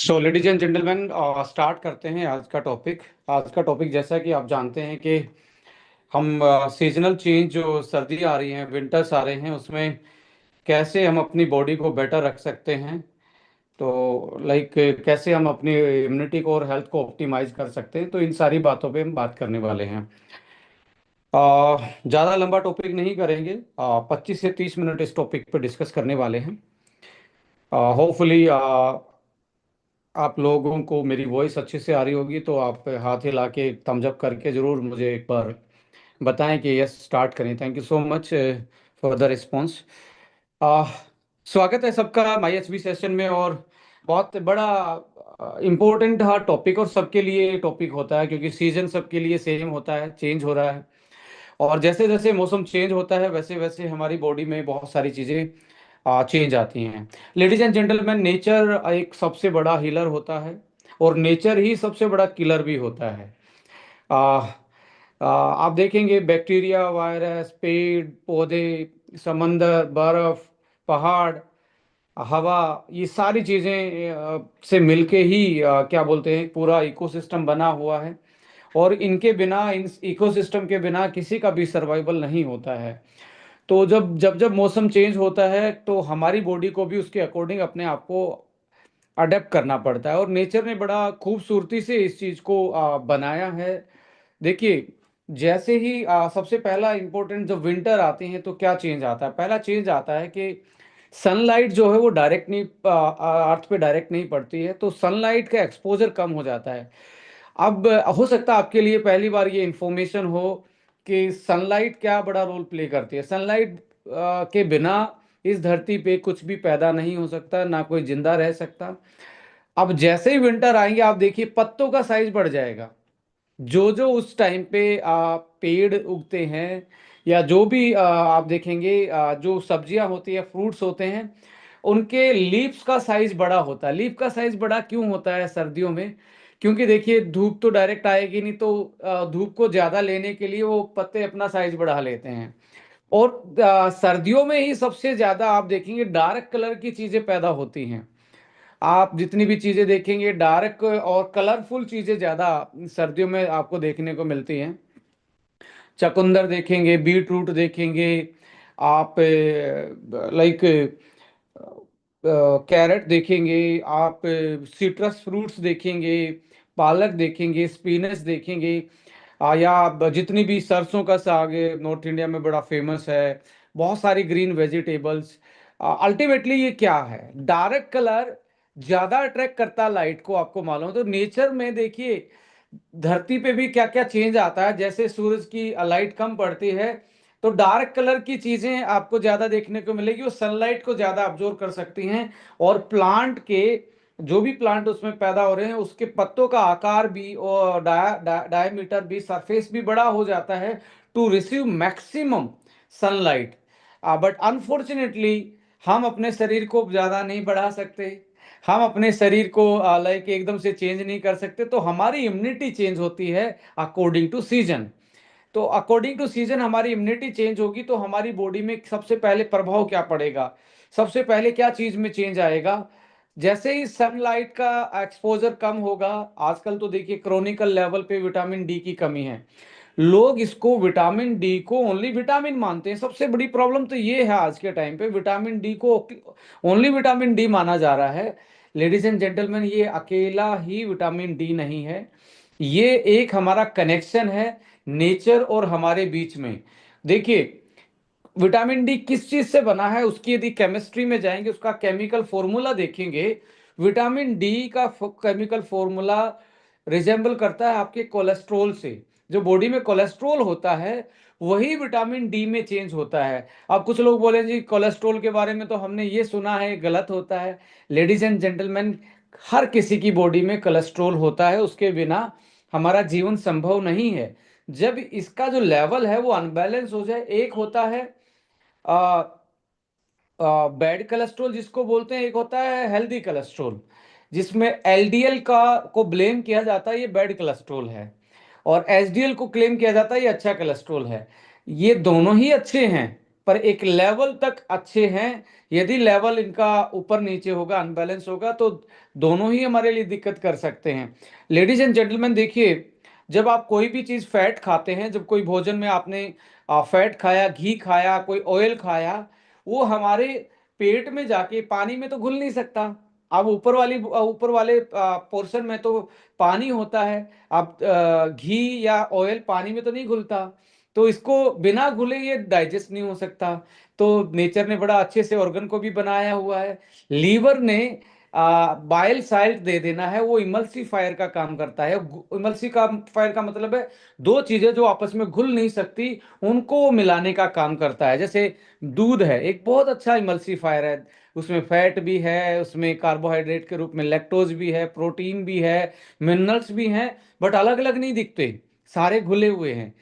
So ladies and gentleman, start करते हैं आज का टॉपिक जैसा कि आप जानते हैं कि हम सीजनल चेंज, जो सर्दी आ रही है, विंटर्स आ रहे हैं, उसमें कैसे हम अपनी बॉडी को बेटर रख सकते हैं। तो लाइक कैसे हम अपनी इम्यूनिटी को और हेल्थ को ऑप्टिमाइज कर सकते हैं, तो इन सारी बातों पे हम बात करने वाले हैं। ज़्यादा लंबा टॉपिक नहीं करेंगे, 25 से 30 मिनट इस टॉपिक पे डिस्कस करने वाले हैं। होपफुली आप लोगों को मेरी वॉइस अच्छे से आ रही होगी, तो आप हाथ हिला के थम्स अप करके ज़रूर मुझे एक बार बताएं कि यस, स्टार्ट करें। Thank you so much for the response. स्वागत है सबका माई एच बी सेशन में। और बहुत बड़ा इम्पोर्टेंट टॉपिक, और सबके लिए टॉपिक होता है, क्योंकि सीजन सबके लिए सेम होता है, चेंज हो रहा है। और जैसे जैसे मौसम चेंज होता है, वैसे वैसे हमारी बॉडी में बहुत सारी चीज़ें चेंज आती हैं। लेडीज एंड जेंटलमैन, नेचर एक सबसे बड़ा हीलर होता है, और नेचर ही सबसे बड़ा किलर भी होता है। आ, आप देखेंगे बैक्टीरिया, वायरस, पेड़ पौधे, समंदर, बर्फ, पहाड़, हवा, ये सारी चीज़ें से मिलके ही क्या बोलते हैं, पूरा इकोसिस्टम बना हुआ है। और इनके बिना, इन इकोसिस्टम के बिना किसी का भी सर्वाइवल नहीं होता है। तो जब जब जब मौसम चेंज होता है, तो हमारी बॉडी को भी उसके अकॉर्डिंग अपने आप को अडेप्ट करना पड़ता है, और नेचर ने बड़ा खूबसूरती से इस चीज़ को बनाया है। देखिए, जैसे ही सबसे पहला इम्पोर्टेंट, जब विंटर आती है तो क्या चेंज आता है? पहला चेंज आता है कि सनलाइट जो है वो डायरेक्ट नहीं, अर्थ पे डायरेक्ट नहीं पड़ती है, तो सनलाइट का एक्सपोजर कम हो जाता है। अब हो सकता है आपके लिए पहली बार ये इंफॉर्मेशन हो कि सनलाइट क्या बड़ा रोल प्ले करती है। सनलाइट के बिना इस धरती पे कुछ भी पैदा नहीं हो सकता, ना कोई जिंदा रह सकता। अब जैसे ही विंटर आएंगे, आप देखिए पत्तों का साइज बढ़ जाएगा। जो जो उस टाइम पे पेड़ उगते हैं, या जो भी आप देखेंगे, जो सब्जियां होती है, फ्रूट्स होते हैं, उनके लीव्स का साइज बड़ा होता है। लीफ का साइज बड़ा क्यों होता है सर्दियों में? क्योंकि देखिए, धूप तो डायरेक्ट आएगी नहीं, तो धूप को ज्यादा लेने के लिए वो पत्ते अपना साइज बढ़ा लेते हैं। और सर्दियों में ही सबसे ज्यादा आप देखेंगे डार्क कलर की चीजें पैदा होती हैं। आप जितनी भी चीजें देखेंगे, डार्क और कलरफुल चीजें ज्यादा सर्दियों में आपको देखने को मिलती हैं। चकुंदर देखेंगे, बीट रूट देखेंगे आप, लाइक कैरेट देखेंगे आप, सिट्रस फ्रूट्स देखेंगे, पालक देखेंगे, स्पिनच देखेंगे, या जितनी भी सरसों का साग है, नॉर्थ इंडिया में बड़ा फेमस है। बहुत सारी ग्रीन वेजिटेबल्स। अल्टीमेटली ये क्या है? डार्क कलर ज्यादा अट्रैक्ट करता है लाइट को, आपको मालूम है। तो नेचर में देखिए, धरती पे भी क्या क्या चेंज आता है। जैसे सूरज की लाइट कम पड़ती है, तो डार्क कलर की चीजें आपको ज्यादा देखने को मिलेगी, वो सनलाइट को ज्यादा अब्जॉर्ब कर सकती हैं। और प्लांट के, जो भी प्लांट उसमें पैदा हो रहे हैं, उसके पत्तों का आकार भी और डायमीटर भी, सरफेस भी बड़ा हो जाता है, to receive maximum sunlight. But unfortunately हम अपने शरीर को ज्यादा नहीं बढ़ा सकते। हम अपने शरीर को लाइक एकदम से चेंज नहीं कर सकते, तो हमारी इम्यूनिटी चेंज होती है अकॉर्डिंग टू सीजन। तो अकॉर्डिंग टू सीजन हमारी इम्यूनिटी चेंज होगी, तो हमारी बॉडी में सबसे पहले प्रभाव क्या पड़ेगा? सबसे पहले क्या चीज में चेंज आएगा? जैसे ही सनलाइट का एक्सपोजर कम होगा, आजकल तो देखिए क्रोनिकल लेवल पे विटामिन डी की कमी है। लोग इसको, विटामिन डी को ओनली विटामिन मानते हैं। सबसे बड़ी प्रॉब्लम तो ये है आज के टाइम पे, विटामिन डी को ओनली विटामिन डी माना जा रहा है। लेडीज एंड जेंटलमैन, ये अकेला ही विटामिन डी नहीं है। ये एक हमारा कनेक्शन है नेचर और हमारे बीच में। देखिए, विटामिन डी किस चीज से बना है, उसकी यदि केमिस्ट्री में जाएंगे, उसका केमिकल फॉर्मूला देखेंगे। विटामिन डी का केमिकल फॉर्मूला रिजेंबल करता है आपके कोलेस्ट्रोल से। जो बॉडी में कोलेस्ट्रोल होता है, वही विटामिन डी में चेंज होता है। अब कुछ लोग बोले जी कोलेस्ट्रोल के बारे में तो हमने ये सुना है, गलत होता है। लेडीज एंड जेंटलमैन, हर किसी की बॉडी में कोलेस्ट्रोल होता है, उसके बिना हमारा जीवन संभव नहीं है। जब इसका जो लेवल है वो अनबैलेंस हो जाए, एक होता है बैड कोलेस्ट्रॉल जिसको बोलते हैं, एक होता है हेल्दी कोलेस्ट्रॉल, जिसमें एलडीएल का को ब्लेम किया जाता है, ये बैड कोलेस्ट्रॉल है। और एचडीएल को क्लेम किया जाता है ये अच्छा कोलेस्ट्रॉल है। ये दोनों ही अच्छे हैं, पर एक लेवल तक अच्छे हैं। यदि लेवल इनका ऊपर नीचे होगा, अनबैलेंस होगा, तो दोनों ही हमारे लिए दिक्कत कर सकते हैं। लेडीज एंड जेंटलमैन, देखिए, जब आप कोई भी चीज़ फैट खाते हैं, जब कोई भोजन में आपने फैट खाया, घी खाया, कोई ऑयल खाया, वो हमारे पेट में जाके पानी में तो घुल नहीं सकता। अब ऊपर वाले पोर्शन में तो पानी होता है। अब घी या ऑयल पानी में तो नहीं घुलता, तो इसको बिना घुले ये डाइजेस्ट नहीं हो सकता। तो नेचर ने बड़ा अच्छे से ऑर्गन को भी बनाया हुआ है। लीवर ने बाइल साल्ट दे देना है, वो इमल्सीफायर का काम करता है। इमल्सीफायर का मतलब है दो चीजें जो आपस में घुल नहीं सकती, उनको वो मिलाने का काम करता है। जैसे दूध है, एक बहुत अच्छा इमल्सीफायर है। उसमें फैट भी है, उसमें कार्बोहाइड्रेट के रूप में लैक्टोज भी है, प्रोटीन भी है, मिनरल्स भी हैं, बट अलग अलग नहीं दिखते, सारे घुले हुए हैं।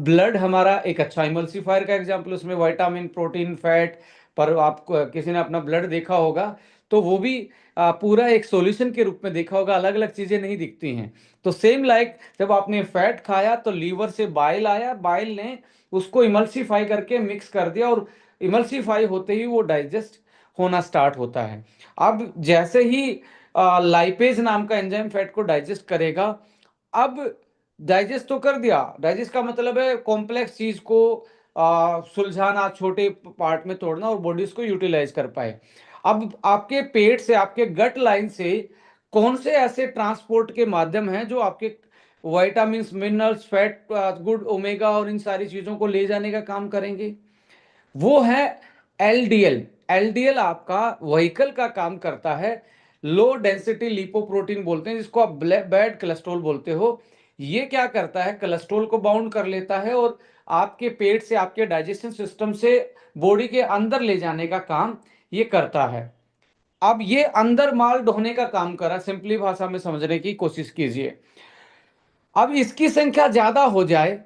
ब्लड हमारा एक अच्छा इमल्सीफायर का एग्जाम्पल, उसमें विटामिन, प्रोटीन, फैट, पर आप किसी ने अपना ब्लड देखा होगा तो वो भी पूरा एक सॉल्यूशन के रूप में देखा होगा, अलग अलग चीजें नहीं दिखती हैं। तो सेम लाइक, जब आपने फैट खाया तो लीवर से बाइल आया, बाइल ने उसको इमल्सीफाई करके मिक्स कर दिया, और इमल्सीफाई होते ही वो डाइजेस्ट होना स्टार्ट होता है। अब जैसे ही लाइपेज नाम का एंजाइम फैट को डाइजेस्ट करेगा, अब डाइजेस्ट तो कर दिया, डाइजेस्ट का मतलब है कॉम्प्लेक्स चीज को सुलझाना, छोटे पार्ट में तोड़ना, और बॉडी उसको यूटिलाइज कर पाए। अब आपके पेट से, आपके गट लाइन से कौन से ऐसे ट्रांसपोर्ट के माध्यम हैं जो आपके vitamin, minerals, fat, good omega और इन सारी चीजों को ले जाने का काम करेंगे? वो है एलडीएल। एलडीएल आपका व्हीकल का काम करता है। लो डेंसिटी लिपोप्रोटीन बोलते हैं, जिसको आप बैड कोलेस्ट्रॉल बोलते हो। ये क्या करता है, कोलेस्ट्रॉल को बाउंड कर लेता है और आपके पेट से, आपके डाइजेशन सिस्टम से बॉडी के अंदर ले जाने का काम ये करता है। अब ये अंदर माल ढोने का काम करा, सिंपली भाषा में समझने की कोशिश कीजिए। अब इसकी संख्या ज्यादा हो जाए,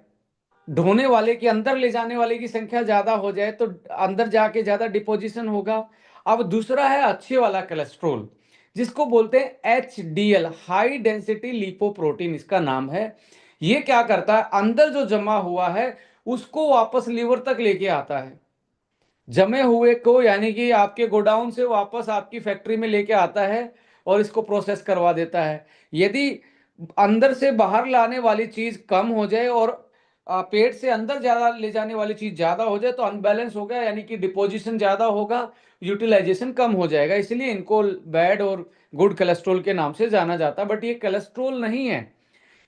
ढोने वाले की, अंदर ले जाने वाले की संख्या ज्यादा हो जाए, तो अंदर जाके ज्यादा डिपोजिशन होगा। अब दूसरा है अच्छे वाला कोलेस्ट्रॉल, जिसको बोलते हैं एचडीएल, हाई डेंसिटी लिपोप्रोटीन इसका नाम है। ये क्या करता है, अंदर जो जमा हुआ है उसको वापस लीवर तक लेके आता है। जमे हुए को, यानी कि आपके गोडाउन से वापस आपकी फैक्ट्री में लेके आता है और इसको प्रोसेस करवा देता है। यदि अंदर से बाहर लाने वाली चीज कम हो जाए और पेट से अंदर ज्यादा ले जाने वाली चीज ज्यादा हो जाए, तो अनबैलेंस हो गया, यानी कि डिपोजिशन ज्यादा होगा, यूटिलाइजेशन कम हो जाएगा। इसलिए इनको बैड और गुड कोलेस्ट्रॉल के नाम से जाना जाता है, बट ये कोलेस्ट्रॉल नहीं है,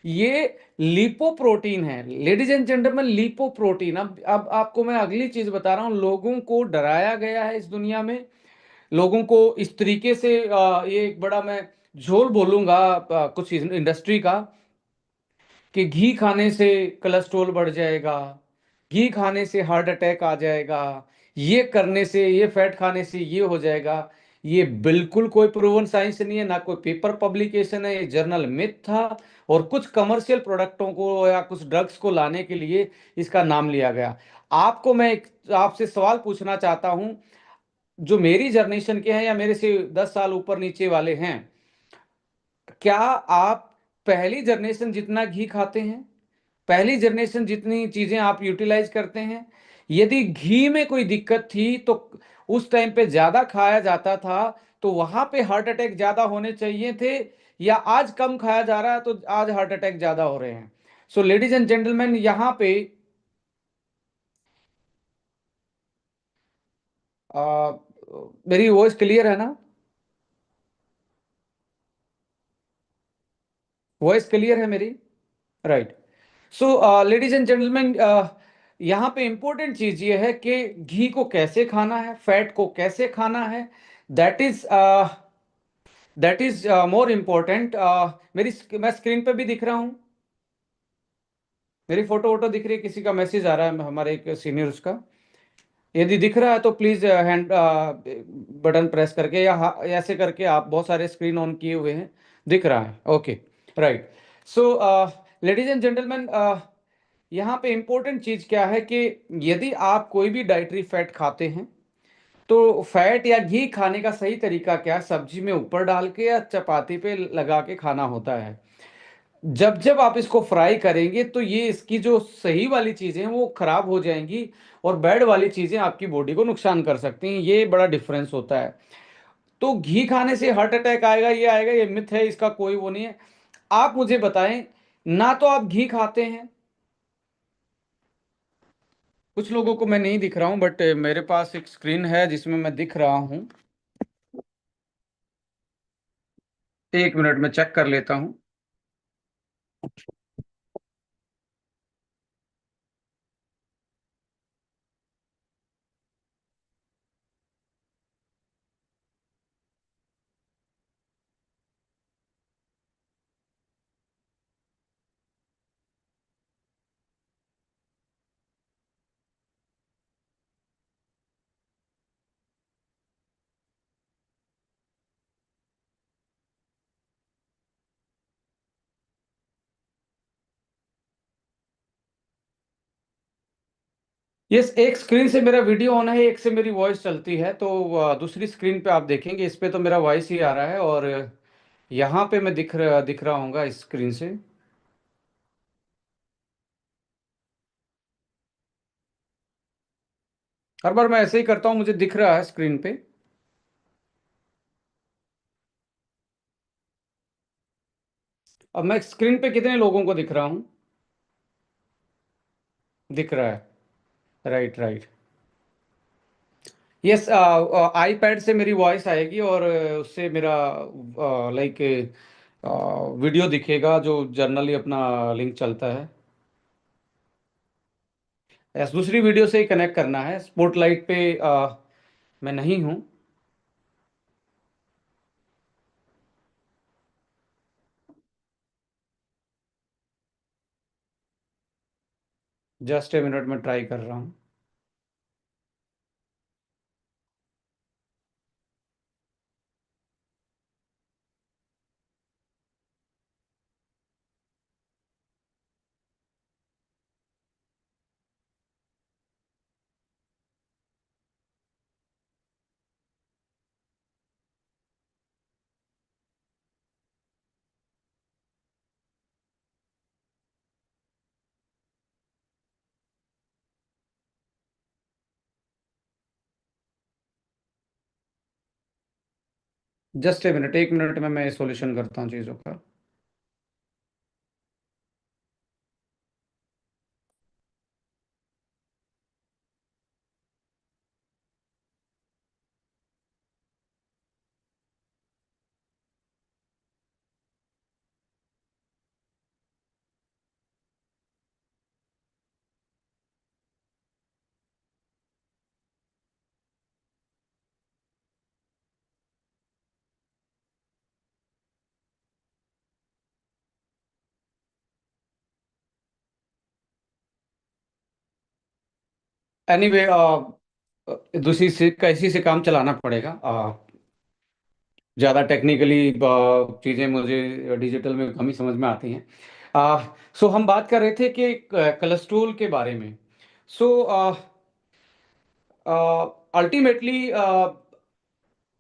ये लिपोप्रोटीन है। Ladies and gentleman, lipoprotein. अब आपको मैं अगली चीज बता रहा हूं। लोगों को डराया गया है इस दुनिया में, लोगों को इस तरीके से ये एक बड़ा, मैं झोल बोलूंगा कुछ इंडस्ट्री का, कि घी खाने से कोलेस्ट्रॉल बढ़ जाएगा, घी खाने से हार्ट अटैक आ जाएगा, ये करने से, ये फैट खाने से ये हो जाएगा। ये बिल्कुल कोई प्रूवन साइंस नहीं है, ना कोई पेपर पब्लिकेशन है, ये जर्नल मिथ था। और कुछ कमर्शियल प्रोडक्टों को या कुछ ड्रग्स को लाने के लिए इसका नाम लिया गया। आपको मैं एक आपसे सवाल पूछना चाहता हूं, जो मेरी जनरेशन के हैं या मेरे से 10 साल ऊपर नीचे वाले हैं, क्या आप पहली जनरेशन जितना घी खाते हैं, पहली जनरेशन जितनी चीजें आप यूटिलाइज करते हैं? यदि घी में कोई दिक्कत थी तो उस टाइम पे ज्यादा खाया जाता था, तो वहां पे हार्ट अटैक ज्यादा होने चाहिए थे, या आज कम खाया जा रहा है तो आज हार्ट अटैक ज्यादा हो रहे हैं? सो लेडीज एंड जेंटलमैन, यहाँ पे आ, मेरी वॉइस क्लियर है ना? वॉइस क्लियर है मेरी? Right. So ladies and gentleman, यहाँ पे इंपॉर्टेंट चीज ये है कि घी को कैसे खाना है, फैट को कैसे खाना है, दैट इज मोर इम्पोर्टेंट। मेरी मैं स्क्रीन पे भी दिख रहा हूँ, मेरी फोटो वोटो दिख रही है, किसी का मैसेज आ रहा है हमारे एक सीनियर उसका। यदि दिख रहा है तो प्लीज हैंड बटन प्रेस करके, या ऐसे करके, आप बहुत सारे स्क्रीन ऑन किए हुए हैं, दिख रहा है? Okay, right. So ladies and gentleman, यहाँ पे इंपॉर्टेंट चीज क्या है कि यदि आप कोई भी डाइटरी फैट खाते हैं, तो फैट या घी खाने का सही तरीका क्या है? सब्जी में ऊपर डाल के या चपाती पे लगा के खाना होता है। जब जब आप इसको फ्राई करेंगे तो ये इसकी जो सही वाली चीजें हैं वो खराब हो जाएंगी, और बैड वाली चीजें आपकी बॉडी को नुकसान कर सकती हैं। ये बड़ा डिफरेंस होता है। तो घी खाने से हार्ट अटैक आएगा, ये आएगा, ये मिथ है, इसका कोई वो नहीं है। आप मुझे बताएं, ना तो आप घी खाते हैं, कुछ लोगों को मैं नहीं दिख रहा हूं बट मेरे पास एक स्क्रीन है जिसमें मैं दिख रहा हूं। एक मिनट में चेक कर लेता हूं। यस, एक स्क्रीन से मेरा वीडियो ऑन है, एक से मेरी वॉइस चलती है, तो दूसरी स्क्रीन पे आप देखेंगे, इस पे तो मेरा वॉइस ही आ रहा है, और यहाँ पे मैं दिख रहा हूँगा इस स्क्रीन से। हर बार मैं ऐसे ही करता हूँ, मुझे दिख रहा है स्क्रीन पे। अब मैं स्क्रीन पे कितने लोगों को दिख रहा हूँ? दिख रहा है। Right, right. यस, आईपैड से मेरी वॉइस आएगी, और उससे मेरा लाइक वीडियो दिखेगा जो जनरली अपना लिंक चलता है। यस, दूसरी वीडियो से ही कनेक्ट करना है, स्पॉटलाइट पे मैं नहीं हूँ। जस्ट ए मिनट में ट्राई कर रहा हूँ। जस्ट ए मिनट, एक मिनट में मैं सॉल्यूशन करता हूँ चीज़ों का। एनीवे, दूसरी से कैसी से काम चलाना पड़ेगा। ज़्यादा टेक्निकली चीज़ें मुझे डिजिटल में कम ही समझ में आती हैं। सो हम बात कर रहे थे कि कोलेस्ट्रॉल के बारे में। सो अल्टीमेटली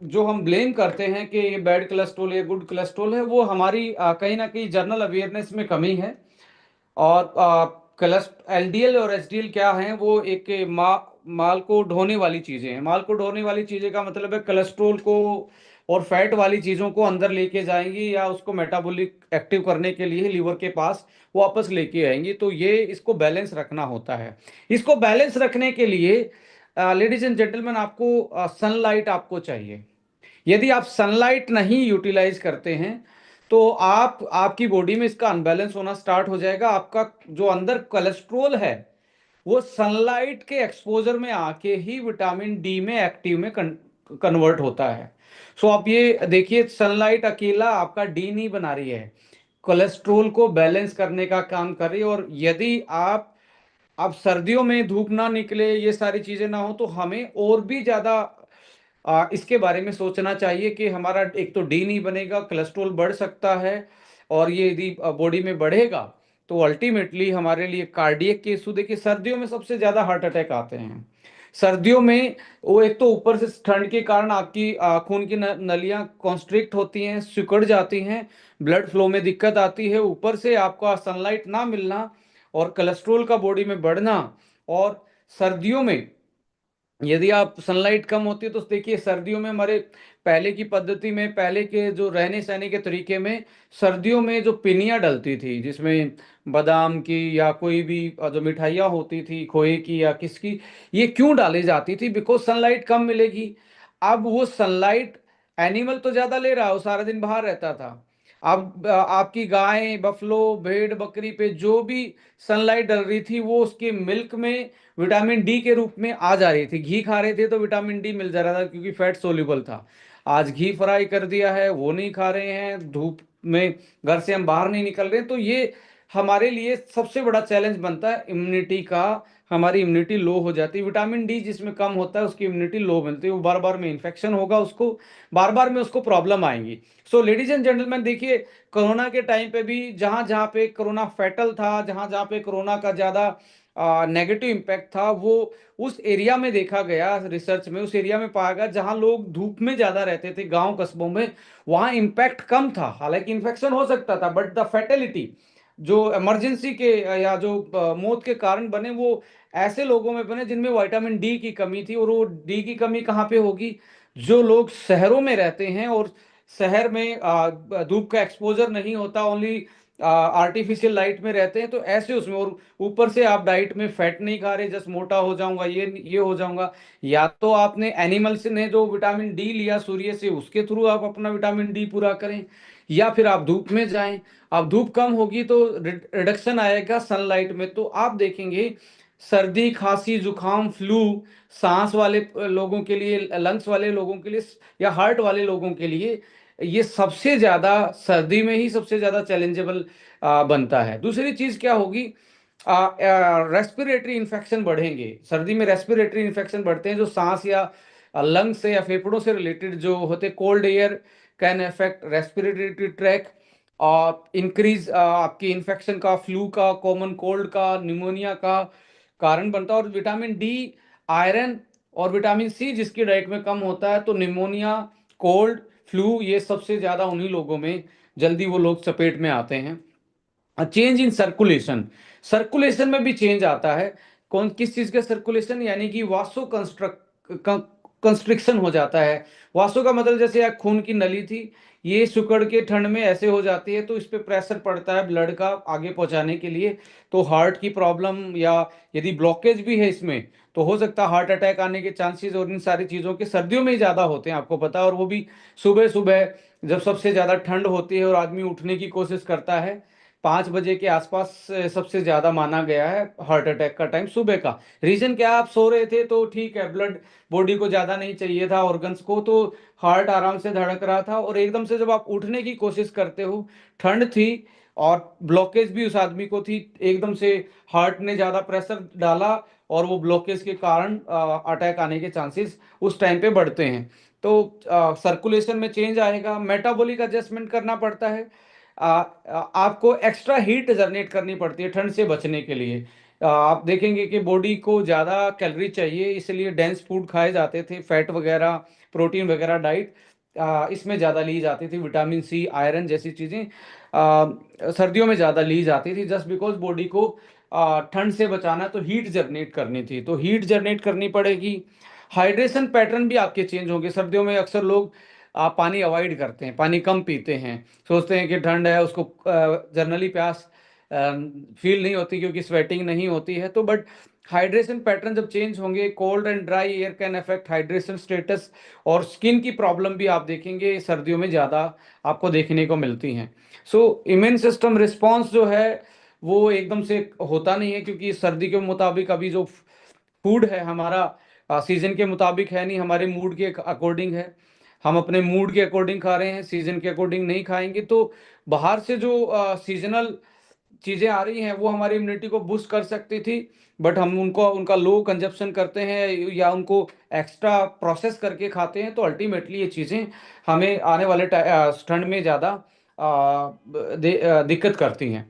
जो हम ब्लेम करते हैं कि ये बैड कोलेस्ट्रॉल, ये गुड कोलेस्ट्रॉल है, वो हमारी कहीं ना कहीं जनरल अवेयरनेस में कमी है। और एलडीएल और एसडीएल क्या है, वो एक माल को ढोने वाली चीजें हैं। माल को ढोने वाली चीजें का मतलब है कोलेस्ट्रोल को और फैट वाली चीजों को अंदर लेके जाएंगी, या उसको मेटाबॉलिक एक्टिव करने के लिए लीवर के पास वापस लेके आएंगी। तो ये इसको बैलेंस रखना होता है। इसको बैलेंस रखने के लिए लेडीज एंड जेंटलमैन, आपको सनलाइट आपको चाहिए। यदि आप सनलाइट नहीं यूटिलाइज करते हैं तो आप आपकी बॉडी में इसका अनबैलेंस होना स्टार्ट हो जाएगा। आपका जो अंदर कोलेस्ट्रोल है वो सनलाइट के एक्सपोजर में आके ही विटामिन डी में एक्टिव में कन्वर्ट होता है। सो आप ये देखिए, सनलाइट अकेला आपका डी नहीं बना रही है, कोलेस्ट्रोल को बैलेंस करने का काम कर रही है। और यदि आप अब सर्दियों में धूप ना निकले, ये सारी चीजें ना हो, तो हमें और भी ज्यादा इसके बारे में सोचना चाहिए कि हमारा एक तो डी नहीं बनेगा, कोलेस्ट्रॉल बढ़ सकता है, और ये यदि बॉडी में बढ़ेगा तो अल्टीमेटली हमारे लिए कार्डियक के इशू, देखिए सर्दियों में सबसे ज्यादा हार्ट अटैक आते हैं। सर्दियों में वो एक तो ऊपर से ठंड के कारण आपकी खून की नलियां कॉन्स्ट्रिक्ट होती हैं, सिकुड़ जाती हैं, ब्लड फ्लो में दिक्कत आती है, ऊपर से आपका सनलाइट ना मिलना और कोलेस्ट्रॉल का बॉडी में बढ़ना। और सर्दियों में यदि आप सनलाइट कम होती है तो देखिए सर्दियों में हमारे पहले की पद्धति में, पहले के जो रहने सहने के तरीके में, सर्दियों में जो पिनियाँ डलती थी जिसमें बादाम की या कोई भी जो मिठाइयाँ होती थी खोए की या किसकी, ये क्यों डाली जाती थी? बिकॉज सनलाइट कम मिलेगी। अब वो सनलाइट एनिमल तो ज्यादा ले रहा है, वो सारा दिन बाहर रहता था। अब आपकी गाय, बफलो, भेड़, बकरी पे जो भी सनलाइट डल रही थी वो उसके मिल्क में विटामिन डी के रूप में आ जा रही थी। घी खा रहे थे तो विटामिन डी मिल जा रहा था क्योंकि फैट सोल्यूबल था। आज घी फ्राई कर दिया है, वो नहीं खा रहे हैं, धूप में घर से हम बाहर नहीं निकल रहे हैं, तो ये हमारे लिए सबसे बड़ा चैलेंज बनता है इम्यूनिटी का। हमारी इम्यूनिटी लो हो जाती है, विटामिन डी जिसमें कम होता है उसकी इम्यूनिटी लो बनती है, वो बार बार में इन्फेक्शन होगा उसको, बार बार में उसको प्रॉब्लम आएंगी। सो लेडीज एंड जेंटलमैन, देखिए कोरोना के टाइम पे भी जहां जहां पे कोरोना फैटल था, जहां जहां पे कोरोना का ज्यादा नेगेटिव इम्पैक्ट था, वो उस एरिया में देखा गया, रिसर्च में उस एरिया में पाया गया जहां लोग धूप में ज्यादा रहते थे, गांव कस्बों में, वहां इम्पैक्ट कम था। हालांकि इन्फेक्शन हो सकता था बट द फैटेलिटी जो इमरजेंसी के या जो मौत के कारण बने वो ऐसे लोगों में बने जिनमें विटामिन डी की कमी थी। और वो डी की कमी कहाँ पे होगी? जो लोग शहरों में रहते हैं और शहर में धूप का एक्सपोजर नहीं होता, ओनली आर्टिफिशियल लाइट में रहते हैं, तो ऐसे उसमें, और ऊपर से आप डाइट में फैट नहीं खा रहे, जस्ट मोटा हो जाऊंगा, ये हो जाऊंगा। या तो आपने एनिमल से ने जो विटामिन डी लिया सूर्य से, उसके थ्रू आप अपना विटामिन डी पूरा करें, या फिर आप धूप में जाएं। अब धूप कम होगी तो रिडक्शन आएगा सनलाइट में, तो आप देखेंगे सर्दी, खांसी, जुकाम, फ्लू, सांस वाले लोगों के लिए, लंग्स वाले लोगों के लिए या हार्ट वाले लोगों के लिए ये सबसे ज्यादा सर्दी में ही सबसे ज्यादा चैलेंजेबल बनता है। दूसरी चीज क्या होगी? रेस्पिरेटरी इन्फेक्शन बढ़ेंगे सर्दी में। रेस्पिरेटरी इन्फेक्शन बढ़ते हैं जो सांस या लंग से या फेफड़ों से रिलेटेड जो होते, cold air can affect respiratory tract और इंक्रीज आपकी इन्फेक्शन का, फ्लू का, कॉमन कोल्ड का, निमोनिया का कारण बनता है। और विटामिन डी, आयरन और विटामिन सी जिसकी डाइट में कम होता है, तो निमोनिया, कोल्ड, फ्लू, ये सबसे ज्यादा उन्हीं लोगों में जल्दी वो लोग चपेट में आते हैं। चेंज इन सर्कुलेशन, सर्कुलेशन में भी चेंज आता है। कौन किस चीज का सर्कुलेशन? यानी कि वासो कंस्ट्रिक्शन हो जाता है। वासो का मतलब जैसे यार खून की नली थी, ये सिकुड़ के ठंड में ऐसे हो जाती है, तो इस पे प्रेशर पड़ता है ब्लड का आगे पहुंचाने के लिए, तो हार्ट की प्रॉब्लम या यदि ब्लॉकेज भी है इसमें तो हो सकता है हार्ट अटैक आने के चांसेस। और इन सारी चीजों के सर्दियों में ही ज्यादा होते हैं, आपको पता है। और वो भी सुबह सुबह जब सबसे ज्यादा ठंड होती है और आदमी उठने की कोशिश करता है, 5 बजे के आसपास सबसे ज्यादा माना गया है हार्ट अटैक का टाइम सुबह का। रीजन क्या है? आप सो रहे थे तो ठीक है, ब्लड बॉडी को ज्यादा नहीं चाहिए था, ऑर्गन्स को, तो हार्ट आराम से धड़क रहा था, और एकदम से जब आप उठने की कोशिश करते हो, ठंड थी और ब्लॉकेज भी उस आदमी को थी, एकदम से हार्ट ने ज्यादा प्रेशर डाला और वो ब्लॉकेज के कारण अटैक आने के चांसेस उस टाइम पे बढ़ते हैं। तो सर्कुलेशन में चेंज आएगा, मेटाबॉलिक एडजस्टमेंट करना पड़ता है। आपको एक्स्ट्रा हीट जनरेट करनी पड़ती है ठंड से बचने के लिए। आप देखेंगे कि बॉडी को ज़्यादा कैलोरी चाहिए, इसलिए डेंस फूड खाए जाते थे, फैट वगैरह, प्रोटीन वगैरह डाइट इसमें ज़्यादा ली जाती थी। विटामिन सी, आयरन जैसी चीज़ें सर्दियों में ज़्यादा ली जाती थी, जस्ट बिकॉज बॉडी को ठंड से बचाना, तो हीट जनरेट करनी थी, तो हीट जनरेट करनी पड़ेगी। हाइड्रेशन पैटर्न भी आपके चेंज होंगे। सर्दियों में अक्सर लोग पानी अवॉइड करते हैं, पानी कम पीते हैं, सोचते हैं कि ठंड है, उसको जनरली प्यास फील नहीं होती क्योंकि स्वेटिंग नहीं होती है। तो बट हाइड्रेशन पैटर्न जब चेंज होंगे, cold and dry air can affect hydration status, और स्किन की प्रॉब्लम भी आप देखेंगे सर्दियों में ज़्यादा आपको देखने को मिलती हैं। सो इम्यून सिस्टम रिस्पॉन्स जो है वो एकदम से होता नहीं है, क्योंकि सर्दी के मुताबिक अभी जो फूड है हमारा सीजन के मुताबिक है नहीं, हमारे मूड के अकॉर्डिंग है। हम अपने मूड के अकॉर्डिंग खा रहे हैं, सीजन के अकॉर्डिंग नहीं खाएंगे, तो बाहर से जो सीजनल चीजें आ रही हैं वो हमारी इम्यूनिटी को बूस्ट कर सकती थी, बट हम उनको उनका लो कंजप्शन करते हैं या उनको एक्स्ट्रा प्रोसेस करके खाते हैं, तो अल्टीमेटली ये चीजें हमें आने वाले ठंड में ज्यादा दिक्कत करती हैं।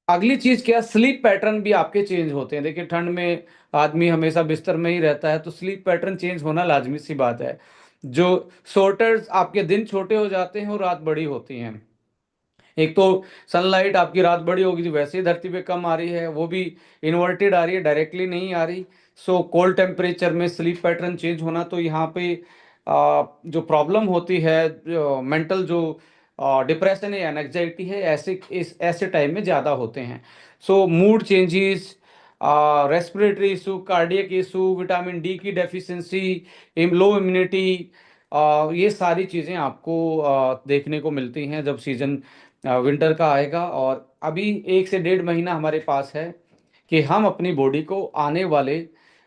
अगली चीज क्या, स्लीप पैटर्न भी आपके चेंज होते हैं। देखिए ठंड में आदमी हमेशा बिस्तर में ही रहता है, तो स्लीप पैटर्न चेंज होना लाजमी सी बात है। जो शॉर्टर आपके दिन छोटे हो जाते हैं और रात बड़ी होती हैं। एक तो सनलाइट आपकी रात बड़ी होगी जो वैसे ही धरती पे कम आ रही है, वो भी इन्वर्टेड आ रही है, डायरेक्टली नहीं आ रही। सो कोल्ड टेम्परेचर में स्लीप पैटर्न चेंज होना, तो यहाँ पे जो प्रॉब्लम होती है, जो मेंटल जो डिप्रेशन है, एनजाइटी है, ऐसे इस ऐसे टाइम में ज़्यादा होते हैं। So mood changes, respiratory issue, cardiac issue, vitamin D की डेफिशिएंसी, लो इम्यूनिटी, ये सारी चीज़ें आपको देखने को मिलती हैं जब सीजन विंटर का आएगा। और अभी 1 से 1.5 महीना हमारे पास है कि हम अपनी बॉडी को आने वाले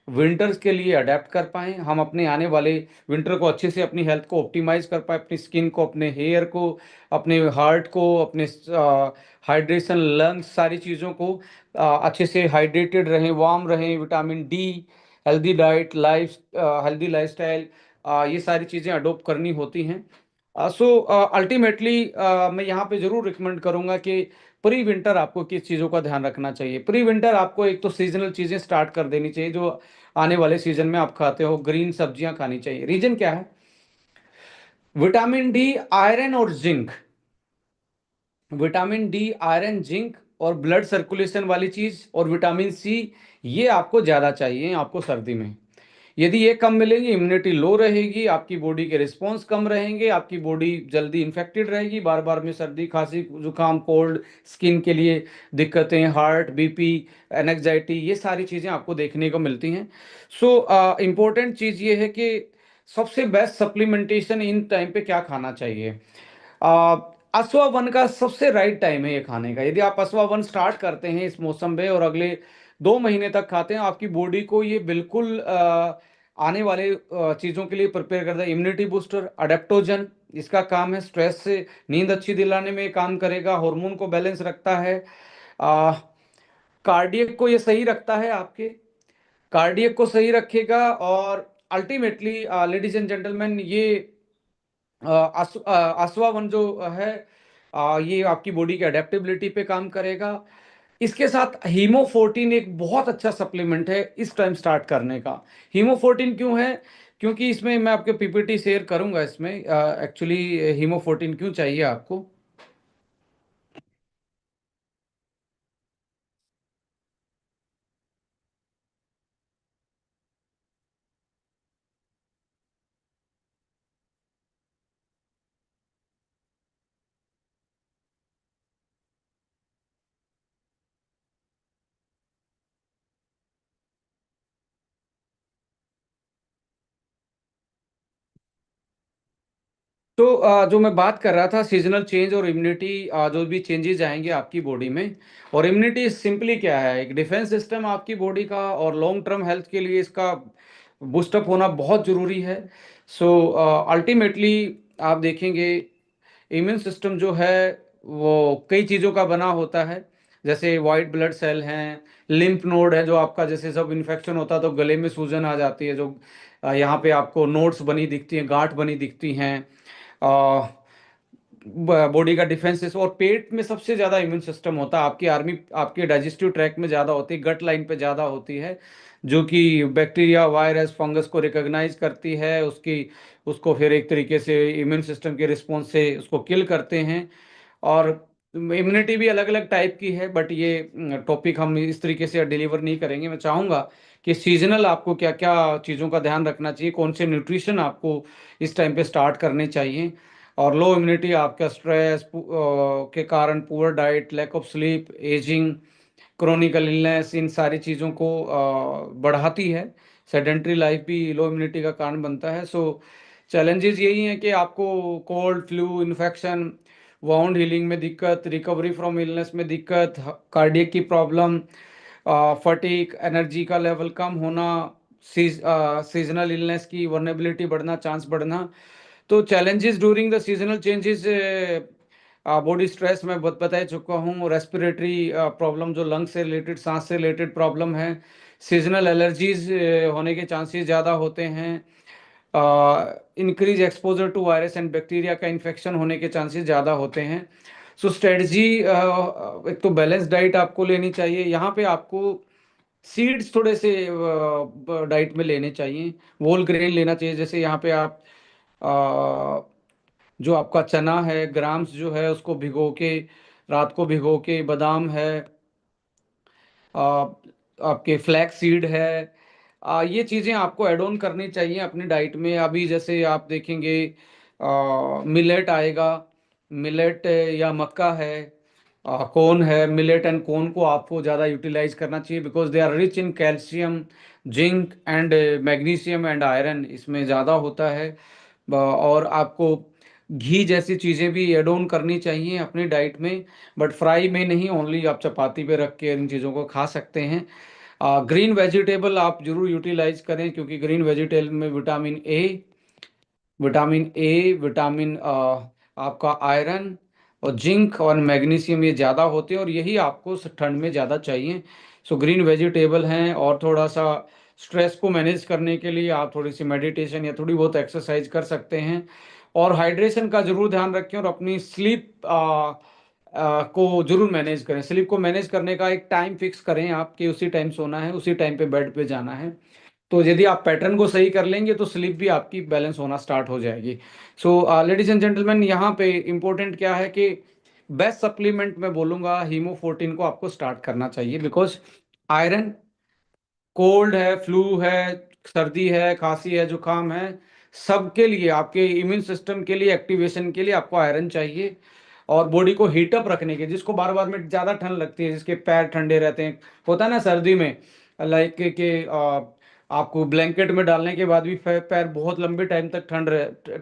विंटर्स के लिए अडेप्ट कर पाएं, हम अपने आने वाले विंटर को अच्छे से अपनी हेल्थ को ऑप्टिमाइज कर पाएं, अपनी स्किन को, अपने हेयर को, अपने हार्ट को, अपने हाइड्रेशन, लंग्स, सारी चीज़ों को अच्छे से हाइड्रेटेड रहें, वार्म रहें, vitamin D, healthy diet, healthy lifestyle, ये सारी चीज़ें अडोप्ट करनी होती हैं। सो अल्टीमेटली मैं यहाँ पे जरूर रिकमेंड करूंगा कि प्री विंटर आपको किस चीज़ों का ध्यान रखना चाहिए। प्री विंटर आपको एक तो सीजनल चीज़ें स्टार्ट कर देनी चाहिए जो आने वाले सीजन में आप खाते हो, ग्रीन सब्जियां खानी चाहिए। रीजन क्या है, विटामिन डी, आयरन और zinc. Vitamin D, iron, zinc और ब्लड सर्कुलेशन वाली चीज और विटामिन सी, ये आपको ज़्यादा चाहिए आपको सर्दी में। यदि ये कम मिलेंगे, इम्यूनिटी लो रहेगी, आपकी बॉडी के रिस्पॉन्स कम रहेंगे, आपकी बॉडी जल्दी इन्फेक्टेड रहेगी, बार बार में सर्दी खांसी जुकाम कोल्ड, स्किन के लिए दिक्कतें, हार्ट बीपी, एनजाइटी, ये सारी चीज़ें आपको देखने को मिलती हैं। सो इम्पोर्टेंट चीज़ ये है कि सबसे बेस्ट सप्लीमेंटेशन इन टाइम पे क्या खाना चाहिए। आ, अश्वा वन का सबसे राइट टाइम है ये खाने का। यदि आप अश्वा वन स्टार्ट करते हैं इस मौसम में और अगले 2 महीने तक खाते हैं, आपकी बॉडी को ये बिल्कुल आने वाले चीज़ों के लिए प्रिपेयर करता है। इम्यूनिटी बूस्टर, अडेप्टोजन, इसका काम है स्ट्रेस से नींद अच्छी दिलाने में काम करेगा, हार्मोन को बैलेंस रखता है, कार्डियक को ये सही रखता है आपके, कार्डियक को सही रखेगा। और अल्टीमेटली लेडीज एंड जेंटलमैन, ये आसवावन जो है, ये आपकी बॉडी की अडेप्टेबिलिटी पे काम करेगा। इसके साथ हीमोफोर्टिन एक बहुत अच्छा सप्लीमेंट है इस टाइम स्टार्ट करने का। हीमोफोर्टिन क्यों है, क्योंकि इसमें मैं आपके पीपीटी शेयर करूंगा, इसमें एक्चुअली हीमोफोर्टिन क्यों चाहिए आपको। तो जो मैं बात कर रहा था, सीजनल चेंज और इम्यूनिटी, जो भी चेंजेस आएंगे आपकी बॉडी में। और इम्यूनिटी सिंपली क्या है, एक डिफेंस सिस्टम आपकी बॉडी का, और लॉन्ग टर्म हेल्थ के लिए इसका बूस्टअप होना बहुत ज़रूरी है। सो अल्टीमेटली आप देखेंगे इम्यून सिस्टम जो है वो कई चीज़ों का बना होता है। जैसे वाइट ब्लड सेल हैं, लिम्फ नोड है, जो आपका जैसे सब इन्फेक्शन होता है तो गले में सूजन आ जाती है, जो यहाँ पे आपको नोड्स बनी दिखती हैं, गांठ बनी दिखती हैं। बॉडी का डिफेंस, और पेट में सबसे ज्यादा इम्यून सिस्टम होता है आपकी आर्मी, आपके डाइजेस्टिव ट्रैक्ट में ज्यादा होती है, गट लाइन पे ज्यादा होती है, जो कि बैक्टीरिया, वायरस, फंगस को रिकॉग्नाइज करती है, उसकी उसको फिर एक तरीके से इम्यून सिस्टम के रिस्पॉन्स से उसको किल करते हैं। और इम्यूनिटी भी अलग अलग टाइप की है, बट ये टॉपिक हम इस तरीके से डिलीवर नहीं करेंगे। मैं चाहूँगा कि सीजनल आपको क्या क्या चीज़ों का ध्यान रखना चाहिए, कौन से न्यूट्रिशन आपको इस टाइम पे स्टार्ट करने चाहिए। और लो इम्यूनिटी आपका स्ट्रेस के कारण, poor diet, lack of sleep, ageing, chronical illness, इन सारी चीज़ों को बढ़ाती है। सेडेंट्री लाइफ भी लो इम्यूनिटी का कारण बनता है। सो चैलेंजेस यही हैं कि आपको cold, flu, infection, wound healing में दिक्कत, रिकवरी फ्रॉम इलनेस में दिक्कत, कार्डियक की प्रॉब्लम, फटीक, एनर्जी का लेवल कम होना, सीजनल इलनेस की वर्नेबिलिटी बढ़ना, चांस बढ़ना। तो challenges during the seasonal changes, body stress मैं बता ही चुका हूँ, रेस्पिरेटरी प्रॉब्लम जो लंग से रिलेटेड, सांस से रिलेटेड प्रॉब्लम है, सीजनल एलर्जीज होने के चांसेस ज़्यादा होते हैं, increase exposure to virus and bacteria का इन्फेक्शन होने के चांसेस ज़्यादा होते हैं। सो स्ट्रेटजी, एक तो बैलेंस डाइट आपको लेनी चाहिए। यहाँ पे आपको सीड्स थोड़े से डाइट में लेने चाहिए, होल ग्रेन लेना चाहिए। जैसे यहाँ पे आप जो आपका चना है, ग्राम्स जो है उसको भिगो के, रात को भिगो के, बादाम है, आ, आपके फ्लैक्स सीड है, ये चीज़ें आपको ऐड ऑन करनी चाहिए अपनी डाइट में। अभी जैसे आप देखेंगे मिलेट आएगा, मिलेट या मक्का है, कॉर्न है। मिलेट एंड कॉर्न को आपको ज़्यादा यूटिलाइज करना चाहिए, because they are rich in calcium, zinc and magnesium and iron, इसमें ज़्यादा होता है। और आपको घी जैसी चीज़ें भी एड ऑन करनी चाहिए अपनी डाइट में, बट फ्राई में नहीं, ओनली आप चपाती पे रख के इन चीज़ों को खा सकते हैं। ग्रीन वेजिटेबल आप जरूर यूटिलाइज करें, क्योंकि ग्रीन वेजिटेबल में विटामिन आपका आयरन और जिंक और मैग्नीशियम ये ज़्यादा होते हैं, और यही आपको ठंड में ज़्यादा चाहिए। सो ग्रीन वेजिटेबल हैं। और थोड़ा सा स्ट्रेस को मैनेज करने के लिए आप थोड़ी सी मेडिटेशन या थोड़ी बहुत एक्सरसाइज कर सकते हैं। और हाइड्रेशन का जरूर ध्यान रखें, और अपनी स्लीप को जरूर मैनेज करें। स्लीप को मैनेज करने का एक टाइम फिक्स करें आप, कि उसी टाइम सोना है, उसी टाइम पे बेड पे जाना है। तो यदि आप पैटर्न को सही कर लेंगे तो स्लीप भी आपकी बैलेंस होना स्टार्ट हो जाएगी। सो लेडीज एंड जेंटलमैन, यहाँ पे इंपॉर्टेंट क्या है कि बेस्ट सप्लीमेंट मैं बोलूंगा हीमो 14 को आपको स्टार्ट करना चाहिए, बिकॉज आयरन, कोल्ड है, फ्लू है, सर्दी है, खांसी है, जुकाम है, सबके लिए, आपके इम्यून सिस्टम के लिए, एक्टिवेशन के लिए आपको आयरन चाहिए। और बॉडी को हीटअप रखने के, जिसको बार बार में ज़्यादा ठंड लगती है, जिसके पैर ठंडे रहते हैं, होता है ना सर्दी में, लाइक के आपको ब्लैंकेट में डालने के बाद भी पैर बहुत लंबे टाइम तक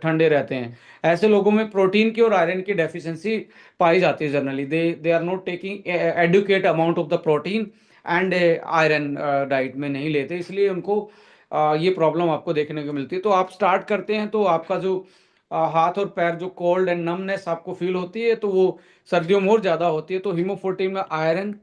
ठंडे रहते हैं। ऐसे लोगों में प्रोटीन की और आयरन की डेफिशिएंसी पाई जाती है। Generally they are not taking adequate amount of the protein and iron diet में नहीं लेते, इसलिए उनको ये प्रॉब्लम आपको देखने को मिलती है। तो आप स्टार्ट करते हैं तो आपका जो हाथ और पैर जो कोल्ड एंड नमनेस आपको फील होती है, तो वो सर्दियों में और ज़्यादा होती है। तो हीमो 14 में iron,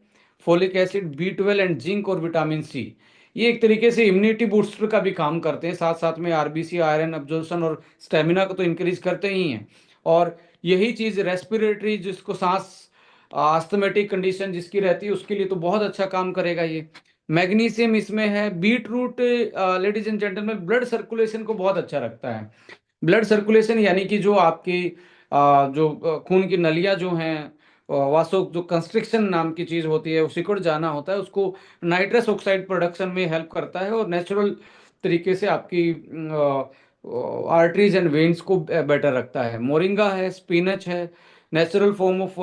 folic acid, B12 and zinc और विटामिन सी, ये एक तरीके से इम्यूनिटी बूस्टर का भी काम करते हैं। साथ साथ में आरबीसी, आयरन अब्जॉर्प्शन और स्टेमिना को तो इंक्रीज करते ही हैं। और यही चीज़ रेस्पिरेटरी, जिसको सांस, अस्थमेटिक कंडीशन जिसकी रहती है, उसके लिए तो बहुत अच्छा काम करेगा ये। मैग्नीशियम इसमें है। Beetroot, ladies and gentlemen, blood circulation को बहुत अच्छा रखता है। ब्लड सर्कुलेशन यानी कि जो आपकी जो खून की नलियां जो हैं, वासो जो कंस्ट्रिक्शन नाम की चीज होती है, वो सिकुड़ जाना होता है, उसको नाइट्रस ऑक्साइड प्रोडक्शन में हेल्प करता है, और नेचुरल तरीके से आपकी आर्टरीज एंड वेन्स को बेटर रखता है। मोरिंगा है, स्पिनच है, natural form of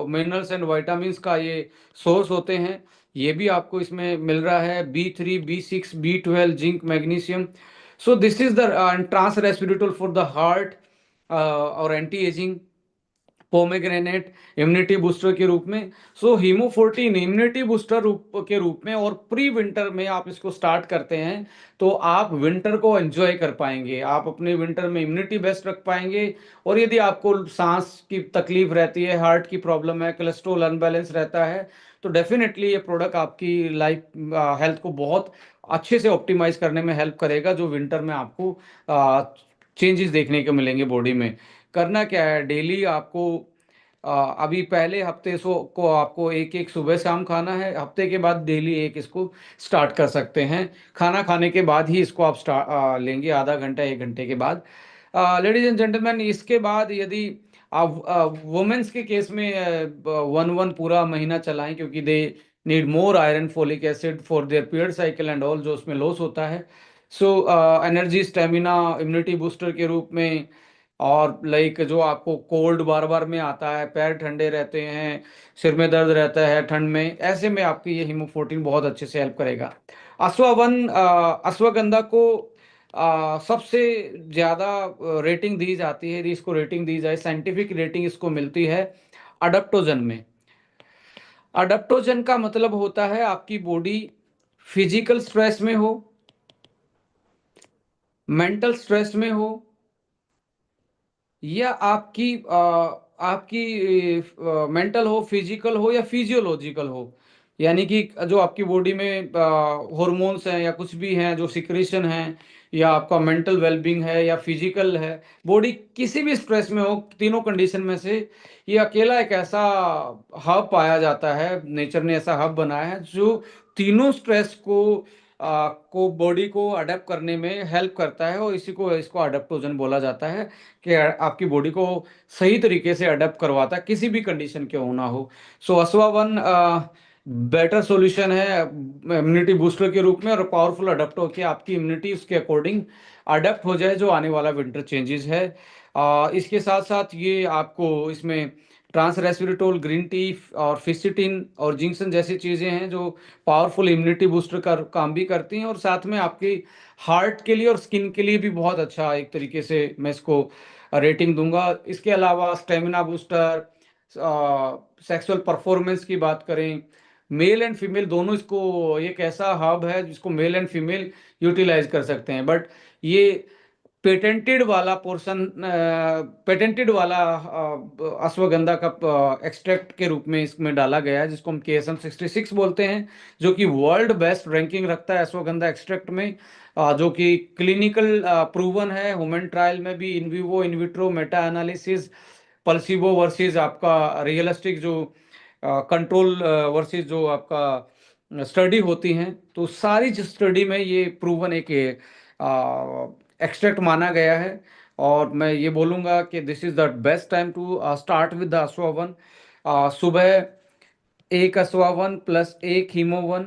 minerals and vitamins का ये सोर्स होते हैं। ये भी आपको इसमें मिल रहा है। B3, B6, B12, zinc, magnesium. So this is the trans respiratory for the heart, और anti ageing, pomegranate immunity booster के रूप में। सो हीमो 14 इम्यूनिटी बूस्टर के रूप में, और प्री विंटर में आप इसको स्टार्ट करते हैं, तो आप विंटर को एंजॉय कर पाएंगे, आप अपने विंटर में इम्यूनिटी बेस्ट रख पाएंगे। और यदि आपको सांस की तकलीफ रहती है, हार्ट की प्रॉब्लम है, कोलेस्ट्रॉल अनबैलेंस रहता है, तो डेफिनेटली ये प्रोडक्ट आपकी लाइफ हेल्थ को बहुत अच्छे से ऑप्टिमाइज करने में हेल्प करेगा, जो विंटर में आपको चेंजेस देखने को मिलेंगे बॉडी में। करना क्या है, डेली आपको अभी पहले हफ्ते को आपको एक एक सुबह शाम खाना है। हफ्ते के बाद डेली एक इसको स्टार्ट कर सकते हैं। खाना खाने के बाद ही इसको आप स्टार्ट लेंगे, आधा घंटा 1 घंटे के बाद। लेडीज एंड जेंटलमैन, इसके बाद यदि आप वुमेन्स के केस में 1-1 पूरा महीना चलाएं, क्योंकि they need more iron, folic acid for their period cycle and all, जो उसमें लॉस होता है। So energy, stamina, immunity booster के रूप में। और लाइक जो आपको कोल्ड बार बार में आता है, पैर ठंडे रहते हैं, सिर में दर्द रहता है ठंड में, ऐसे में आपकी ये हीमो 14 बहुत अच्छे से हेल्प करेगा। अश्वगंधा को सबसे ज्यादा रेटिंग दी जाती है। यदि इसको रेटिंग दी जाए, साइंटिफिक रेटिंग इसको मिलती है अडप्टोजन में। अडप्टोजन का मतलब होता है आपकी बॉडी फिजिकल स्ट्रेस में हो, मेंटल स्ट्रेस में हो, या आपकी मेंटल हो, फिजिकल हो, या फिजियोलॉजिकल हो, यानी कि जो आपकी बॉडी में हॉर्मोन्स हैं या कुछ भी हैं जो सिक्रेशन हैं, या आपका मेंटल वेलबींग है या फिजिकल है, बॉडी किसी भी स्ट्रेस में हो, तीनों कंडीशन में से ये अकेला एक ऐसा हब पाया जाता है, नेचर ने ऐसा हब बनाया है जो तीनों स्ट्रेस को बॉडी को अडेप्ट करने में हेल्प करता है, और इसी को इसको अडेप्टोजन बोला जाता है कि आपकी बॉडी को सही तरीके से अडेप्ट करवाता है किसी भी कंडीशन के होना हो। सो असवावन बेटर सॉल्यूशन है इम्यूनिटी बूस्टर के रूप में, और पावरफुल अडेप्ट हो कि आपकी इम्यूनिटी उसके अकॉर्डिंग अडेप्ट हो जाए जो आने वाला विंटर चेंजेस है। इसके साथ साथ ये आपको इसमें ट्रांस रेस्वेरेट्रोल, ग्रीन टी और फिस्टिन और जिंक्सन जैसी चीज़ें हैं जो पावरफुल इम्यूनिटी बूस्टर का काम भी करती हैं, और साथ में आपकी हार्ट के लिए और स्किन के लिए भी बहुत अच्छा एक तरीके से मैं इसको रेटिंग दूंगा। इसके अलावा स्टेमिना बूस्टर, सेक्सुअल परफॉर्मेंस की बात करें, मेल एंड फीमेल दोनों, इसको ये एक ऐसा हब है जिसको मेल एंड फीमेल यूटिलाइज कर सकते हैं। बट ये पेटेंटेड वाला पोर्शन, पेटेंटेड वाला अश्वगंधा का एक्सट्रैक्ट के रूप में इसमें डाला गया है, जिसको हम KSM 66 बोलते हैं, जो कि वर्ल्ड बेस्ट रैंकिंग रखता है अश्वगंधा एक्सट्रैक्ट में, जो कि क्लिनिकल प्रूवन है ह्यूमन ट्रायल में भी, in vivo in vitro meta analysis, placebo versus आपका रियलिस्टिक जो कंट्रोल वर्सेस जो आपका स्टडी होती हैं, तो सारी स्टडी में ये प्रूवन एक एक्सट्रैक्ट माना गया है। और मैं ये बोलूँगा कि this is the best time to start with the अश्वावन। सुबह एक अश्वावन प्लस एक हीमोवन,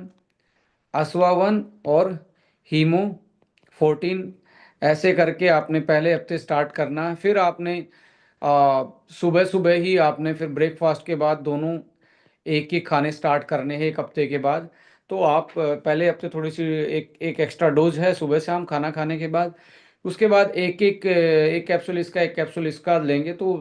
अश्वावन और हीमो 14, ऐसे करके आपने पहले हफ्ते स्टार्ट करना है। फिर आपने सुबह सुबह ही आपने फिर ब्रेकफास्ट के बाद दोनों एक ही खाने स्टार्ट करने हैं एक हफ्ते के बाद। तो आप पहले हफ्ते थोड़ी सी एक एक एक्स्ट्रा डोज है सुबह शाम खाना खाने के बाद, उसके बाद एक कैप्सूल इसका एक कैप्सूल इसका लेंगे, तो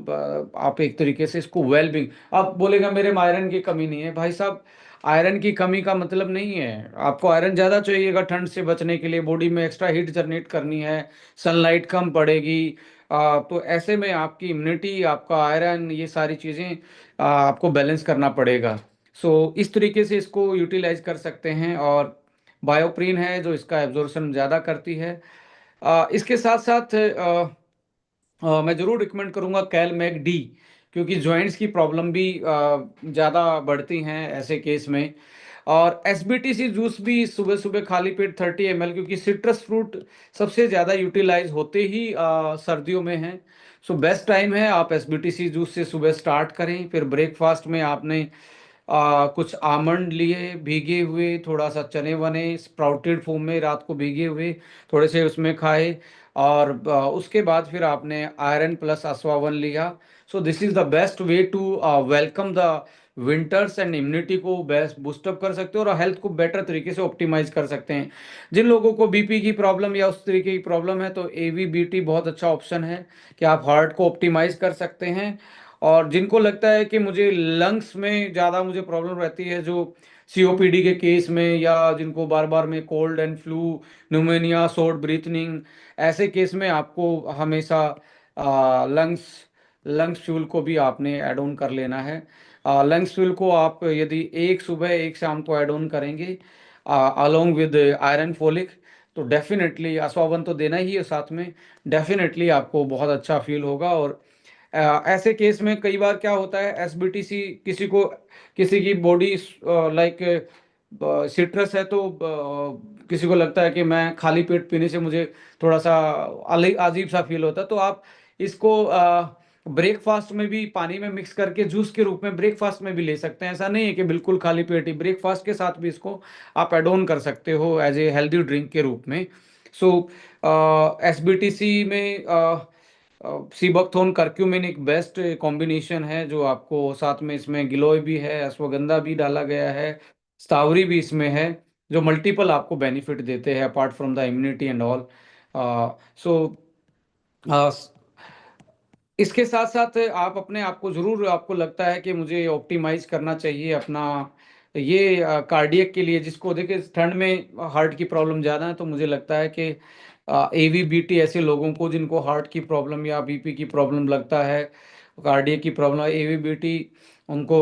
आप एक तरीके से इसको वेलबींग। आप बोलेगा मेरे में आयरन की कमी नहीं है, भाई साहब आयरन की कमी का मतलब नहीं है, आपको आयरन ज़्यादा चाहिएगा ठंड से बचने के लिए, बॉडी में एक्स्ट्रा हीट जनरेट करनी है, सनलाइट कम पड़ेगी, तो ऐसे में आपकी इम्यूनिटी, आपका आयरन, ये सारी चीज़ें आपको बैलेंस करना पड़ेगा। सो इस तरीके से इसको यूटिलाइज कर सकते हैं। और बायोप्रीन है जो इसका एब्जॉर्प्शन ज़्यादा करती है। इसके साथ साथ मैं ज़रूर रिकमेंड करूँगा कैल मैग डी, क्योंकि जॉइंट्स की प्रॉब्लम भी ज़्यादा बढ़ती हैं ऐसे केस में। और SBTC जूस भी सुबह सुबह खाली पेट 30 ml, क्योंकि सिट्रस फ्रूट सबसे ज़्यादा यूटिलाइज होते ही सर्दियों में हैं। सो बेस्ट टाइम है आप SBTC जूस से सुबह स्टार्ट करें। फिर ब्रेकफास्ट में आपने कुछ आमंड लिए भीगे हुए, थोड़ा सा चने वने स्प्राउटेड फॉर्म में रात को भीगे हुए थोड़े से उसमें खाए, और उसके बाद फिर आपने आयरन प्लस अश्वावन लिया। So this is the best way to welcome the winters and immunity को बेस्ट बूस्टअप कर सकते हो और हेल्थ को बेटर तरीके से ऑप्टिमाइज कर सकते हैं। जिन लोगों को बीपी की प्रॉब्लम या उस तरीके की प्रॉब्लम है, तो AVBT बहुत अच्छा ऑप्शन है कि आप हार्ट को ऑप्टिमाइज कर सकते हैं। और जिनको लगता है कि मुझे लंग्स में ज़्यादा मुझे प्रॉब्लम रहती है, जो COPD के केस में, या जिनको बार बार में cold and flu, pneumonia, short breathing, ऐसे केस में आपको हमेशा लंग्स लंग्स फ्यूल को भी आपने ऐड ऑन कर लेना है। लंग्स फ्यूल को आप यदि एक सुबह एक शाम को ऐड ऑन करेंगे अलोंग विद आयरन फोलिक, तो डेफिनेटली अश्वावन तो देना ही है साथ में, डेफिनेटली आपको बहुत अच्छा फील होगा। और ऐसे केस में कई बार क्या होता है, SBTC किसी की बॉडी लाइक सिट्रस है, तो किसी को लगता है कि मैं खाली पेट पीने से मुझे थोड़ा सा अलग अजीब सा फील होता है, तो आप इसको ब्रेकफास्ट में भी पानी में मिक्स करके जूस के रूप में ब्रेकफास्ट में भी ले सकते हैं। ऐसा नहीं है कि बिल्कुल खाली पेट ही, ब्रेकफास्ट के साथ भी इसको आप एड ऑन कर सकते हो एज ए हेल्दी ड्रिंक के रूप में। सो SBTC में सीबकथोन करक्यूमिन एक बेस्ट कॉम्बिनेशन है, जो आपको साथ में इसमें गिलोय भी है, अश्वगंधा भी डाला गया है, स्टावरी भी इसमें है, जो मल्टीपल आपको बेनिफिट देते हैं apart from the immunity and all. So इसके साथ साथ आप अपने आप को जरूर, आपको लगता है कि मुझे ऑप्टिमाइज करना चाहिए अपना ये कार्डियक के लिए, जिसको देखिए ठंड में हार्ट की प्रॉब्लम ज़्यादा है, तो मुझे लगता है कि AVBT ऐसे लोगों को जिनको हार्ट की प्रॉब्लम या BP की प्रॉब्लम लगता है, कार्डियक की प्रॉब्लम, AVBT उनको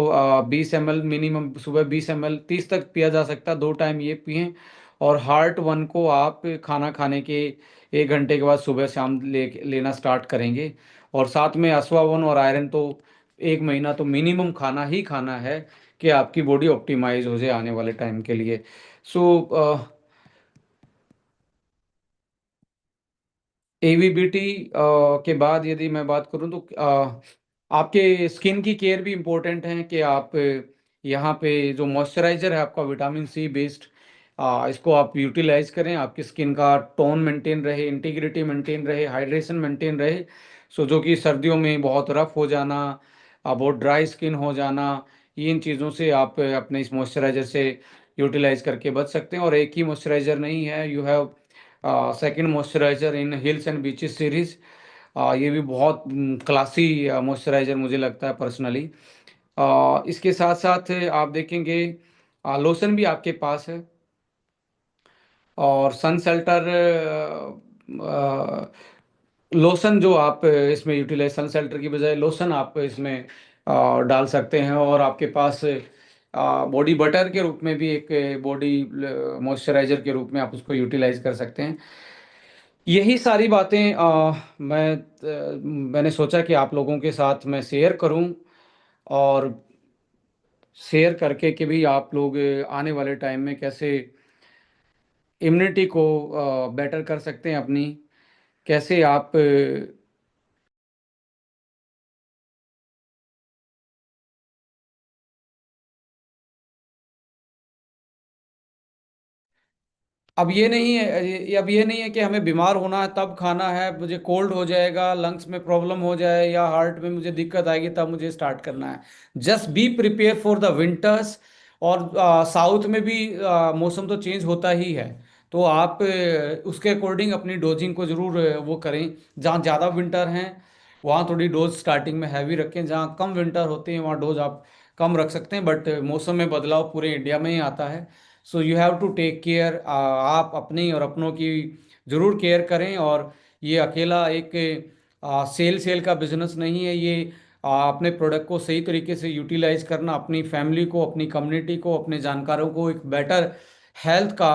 20 ml मिनिमम सुबह 20 ml 30 तक पिया जा सकता है, 2 टाइम ये पिएं। और हार्ट वन को आप खाना खाने के 1 घंटे के बाद सुबह शाम लेना स्टार्ट करेंगे। और साथ में अश्वावन और आयरन तो 1 महीना तो मिनिमम खाना ही खाना है कि आपकी बॉडी ऑप्टिमाइज हो जाए आने वाले टाइम के लिए। सो एवीबीटी के बाद यदि मैं बात करूं तो आपके स्किन की केयर भी इम्पोर्टेंट है कि आप यहाँ पे जो मॉइस्चराइजर है आपका विटामिन सी बेस्ड, इसको आप यूटिलाइज करें, आपकी स्किन का टोन मेंटेन रहे, इंटीग्रिटी मेंटेन रहे, हाइड्रेशन मेंटेन रहे। सो जो कि सर्दियों में बहुत रफ हो जाना, बहुत ड्राई स्किन हो जाना, इन चीज़ों से आप अपने इस मॉइस्चराइजर से यूटिलाइज करके बच सकते हैं। और एक ही मॉइस्चराइजर नहीं है, you have second moisturiser in hills and beaches series. ये भी बहुत क्लासी मॉइस्चराइजर मुझे लगता है पर्सनली। इसके साथ साथ आप देखेंगे लोशन भी आपके पास है। और सन शेल्टर लोशन जो आप इसमें यूटिलाइज, सन शेल्टर की बजाय लोशन आप इसमें डाल सकते हैं। और आपके पास बॉडी बटर के रूप में भी एक बॉडी मॉइस्चराइजर के रूप में आप उसको यूटिलाइज कर सकते हैं। यही सारी बातें मैंने सोचा कि आप लोगों के साथ मैं शेयर करूं। और शेयर करके कि भी आप लोग आने वाले टाइम में कैसे इम्यूनिटी को बेटर कर सकते हैं अपनी, कैसे आप अब ये नहीं है, अब ये नहीं है कि हमें बीमार होना है तब खाना है, मुझे कोल्ड हो जाएगा, लंग्स में प्रॉब्लम हो जाए या हार्ट में मुझे दिक्कत आएगी तब मुझे स्टार्ट करना है। Just be prepare for the winters. और साउथ में भी मौसम तो चेंज होता ही है, तो आप उसके अकॉर्डिंग अपनी डोजिंग को जरूर वो करें। जहाँ ज़्यादा विंटर हैं वहाँ थोड़ी डोज स्टार्टिंग में हैवी रखें, जहाँ कम विंटर होते हैं वहाँ डोज आप कम रख सकते हैं। बट मौसम में बदलाव पूरे इंडिया में ही आता है। So you have to take care, आप अपनी और अपनों की ज़रूर केयर करें। और ये अकेला एक सेल सेल का बिजनेस नहीं है, ये अपने प्रोडक्ट को सही तरीके से यूटिलाइज करना, अपनी फैमिली को, अपनी कम्युनिटी को, अपने जानकारों को एक बेटर हेल्थ का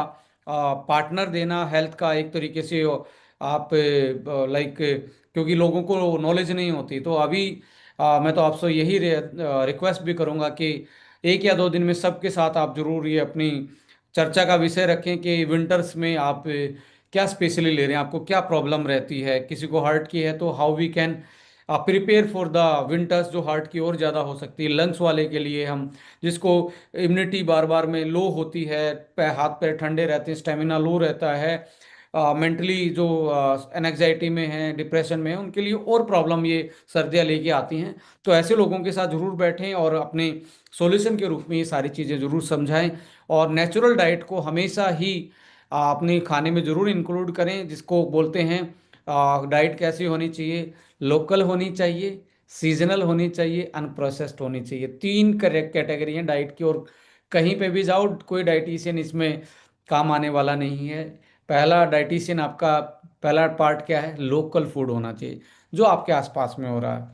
पार्टनर देना, हेल्थ का एक तरीके से आप लाइक, क्योंकि लोगों को नॉलेज नहीं होती। तो अभी मैं तो आपसे यही रिक्वेस्ट भी करूंगा कि 1 या 2 दिन में सबके साथ आप जरूर ये अपनी चर्चा का विषय रखें कि विंटर्स में आप क्या स्पेशली ले रहे हैं, आपको क्या प्रॉब्लम रहती है। किसी को हार्ट की है तो how we can prepare for the winters, जो हार्ट की और ज़्यादा हो सकती है। लंग्स वाले के लिए हम, जिसको इम्यूनिटी बार बार में लो होती है, हाथ पैर ठंडे रहते हैं, स्टेमिना लो रहता है, मेंटली जो एनजाइटी में है, डिप्रेशन में है, उनके लिए और प्रॉब्लम ये सर्दियाँ लेके आती हैं। तो ऐसे लोगों के साथ जरूर बैठें और अपने सॉल्यूशन के रूप में ये सारी चीज़ें जरूर समझाएं। और नेचुरल डाइट को हमेशा ही अपने खाने में जरूर इंक्लूड करें, जिसको बोलते हैं डाइट कैसी होनी चाहिए, लोकल होनी चाहिए, सीजनल होनी चाहिए, अनप्रोसेस्ड होनी चाहिए। 3 करेक्ट कैटेगरी हैं डाइट की, और कहीं पे भी जाओ कोई डाइटिशियन इसमें काम आने वाला नहीं है। पहला डाइटिशियन आपका पहला पार्ट क्या है, लोकल फूड होना चाहिए जो आपके आसपास में हो रहा है।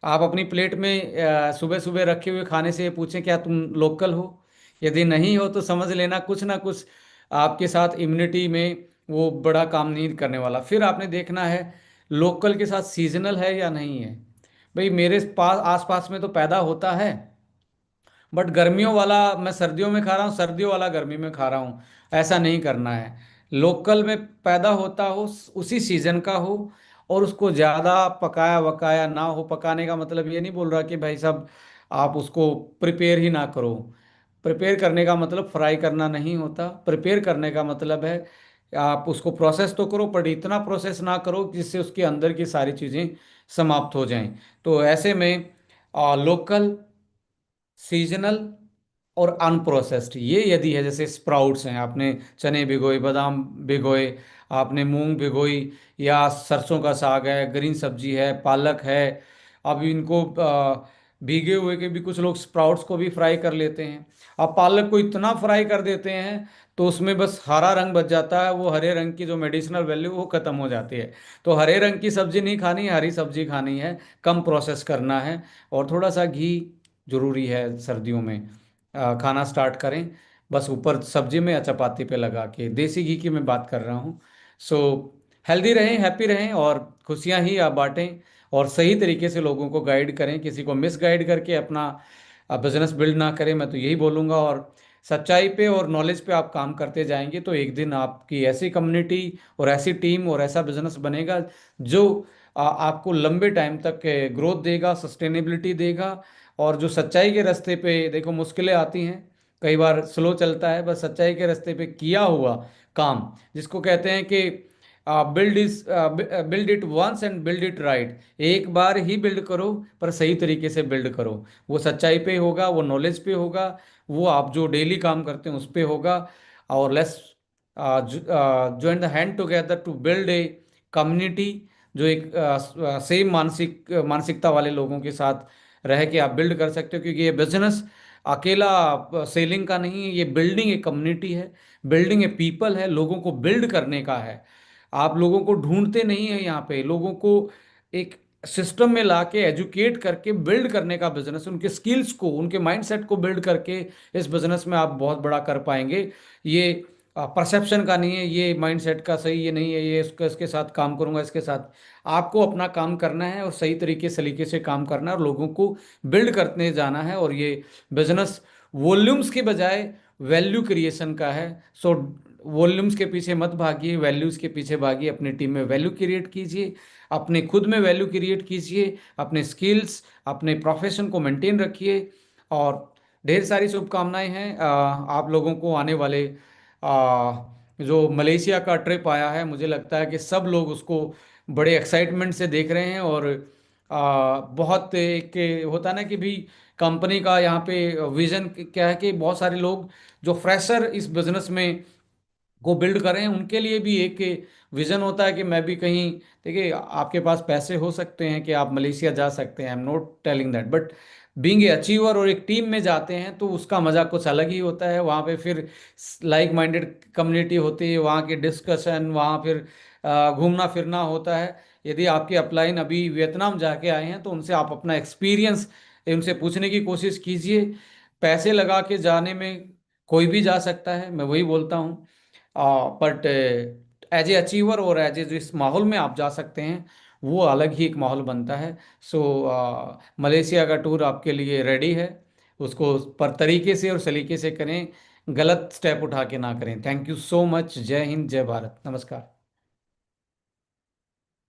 आप अपनी प्लेट में सुबह सुबह रखे हुए खाने से ये पूछें क्या तुम लोकल हो। यदि नहीं हो तो समझ लेना कुछ ना कुछ आपके साथ इम्यूनिटी में वो बड़ा काम नहीं करने वाला। फिर आपने देखना है लोकल के साथ सीजनल है या नहीं है। भाई मेरे पास आसपास में तो पैदा होता है, बट गर्मियों वाला मैं सर्दियों में खा रहा हूँ, सर्दियों वाला गर्मी में खा रहा हूँ, ऐसा नहीं करना है। लोकल में पैदा होता हो, उसी सीजन का हो, और उसको ज़्यादा पकाया वकाया ना हो। पकाने का मतलब ये नहीं बोल रहा कि भाई साहब आप उसको प्रिपेयर ही ना करो। प्रिपेयर करने का मतलब फ्राई करना नहीं होता। प्रिपेयर करने का मतलब है आप उसको प्रोसेस तो करो, पर इतना प्रोसेस ना करो जिससे उसके अंदर की सारी चीज़ें समाप्त हो जाएं। तो ऐसे में लोकल, सीजनल और अनप्रोसेस्ड, ये यदि है, जैसे स्प्राउट्स हैं, आपने चने भिगोए, बादाम भिगोए, आपने मूंग भिगोई, या सरसों का साग है, ग्रीन सब्जी है, पालक है। अब इनको भीगे हुए के भी कुछ लोग स्प्राउट्स को भी फ्राई कर लेते हैं। अब पालक को इतना फ्राई कर देते हैं तो उसमें बस हरा रंग बच जाता है, वो हरे रंग की जो मेडिसिनल वैल्यू वो खत्म हो जाती है। तो हरे रंग की सब्जी नहीं खानी है, हरी सब्जी खानी है, कम प्रोसेस करना है। और थोड़ा सा घी जरूरी है सर्दियों में। खाना स्टार्ट करें बस ऊपर सब्जी में या चपाती पे लगा के, देसी घी की मैं बात कर रहा हूँ। सो हेल्दी रहें, हैप्पी रहें और खुशियां ही आप बांटें और सही तरीके से लोगों को गाइड करें, किसी को मिस गाइड करके अपना बिजनेस बिल्ड ना करें, मैं तो यही बोलूँगा। और सच्चाई पे और नॉलेज पे आप काम करते जाएंगे तो एक दिन आपकी ऐसी कम्युनिटी और ऐसी टीम और ऐसा बिजनेस बनेगा जो आपको लंबे टाइम तक ग्रोथ देगा, सस्टेनेबिलिटी देगा। और जो सच्चाई के रास्ते पे देखो मुश्किलें आती हैं, कई बार स्लो चलता है, बस सच्चाई के रास्ते पे किया हुआ काम, जिसको कहते हैं कि build it once and build it right, एक बार ही बिल्ड करो पर सही तरीके से बिल्ड करो। वो सच्चाई पे होगा, वो नॉलेज पे होगा, वो आप जो डेली काम करते हैं उस पे होगा। और let's join the hand together to build a community जो एक सेम मानसिकता वाले लोगों के साथ रह के आप बिल्ड कर सकते हो, क्योंकि ये बिजनेस अकेला सेलिंग का नहीं है, ये बिल्डिंग ए कम्युनिटी है, बिल्डिंग ए पीपल है, लोगों को बिल्ड करने का है। आप लोगों को ढूंढते नहीं है यहाँ पे, लोगों को एक सिस्टम में ला के एजुकेट करके बिल्ड करने का बिजनेस, उनके स्किल्स को, उनके माइंडसेट को बिल्ड करके इस बिजनेस में आप बहुत बड़ा कर पाएंगे। ये परसेप्शन का नहीं है, ये माइंडसेट का सही ये नहीं है, ये इसके इसके साथ काम करूंगा, इसके साथ आपको अपना काम करना है और सही तरीके सलीके से काम करना है और लोगों को बिल्ड करने जाना है। और ये बिजनेस वॉल्यूम्स के बजाय वैल्यू क्रिएशन का है। सो वॉल्यूम्स के पीछे मत भागिए, वैल्यूज के पीछे भागिए, अपनी टीम में वैल्यू क्रिएट कीजिए, अपने खुद में वैल्यू क्रिएट कीजिए, अपने स्किल्स, अपने प्रोफेशन को मेंटेन रखिए। और ढेर सारी शुभकामनाएं हैं आप लोगों को आने वाले जो मलेशिया का ट्रिप आया है, मुझे लगता है कि सब लोग उसको बड़े एक्साइटमेंट से देख रहे हैं। और बहुत एक होता है ना कि भी कंपनी का यहाँ पे विजन क्या है कि बहुत सारे लोग जो फ्रेशर इस बिजनेस में को बिल्ड करें, उनके लिए भी एक विजन होता है कि मैं भी कहीं, देखिए आपके पास पैसे हो सकते हैं कि आप मलेशिया जा सकते हैं, I am not telling that, but being a achiever और एक टीम में जाते हैं तो उसका मजा कुछ अलग ही होता है। वहाँ पे फिर लाइक माइंडेड कम्युनिटी होती है, वहाँ के डिस्कशन, वहाँ फिर घूमना फिरना होता है। यदि आपके अपलाइन अभी वियतनाम जाके आए हैं तो उनसे आप अपना एक्सपीरियंस उनसे पूछने की कोशिश कीजिए। पैसे लगा के जाने में कोई भी जा सकता है, मैं वही बोलता हूँ, बट एज ए अचीवर और एज ए जिस माहौल में आप जा सकते हैं वो अलग ही एक माहौल बनता है। सो मलेशिया का टूर आपके लिए रेडी है, उसको पर तरीके से और सलीके से करें, गलत स्टेप उठा के ना करें। Thank you so much. जय हिंद, जय भारत, नमस्कार।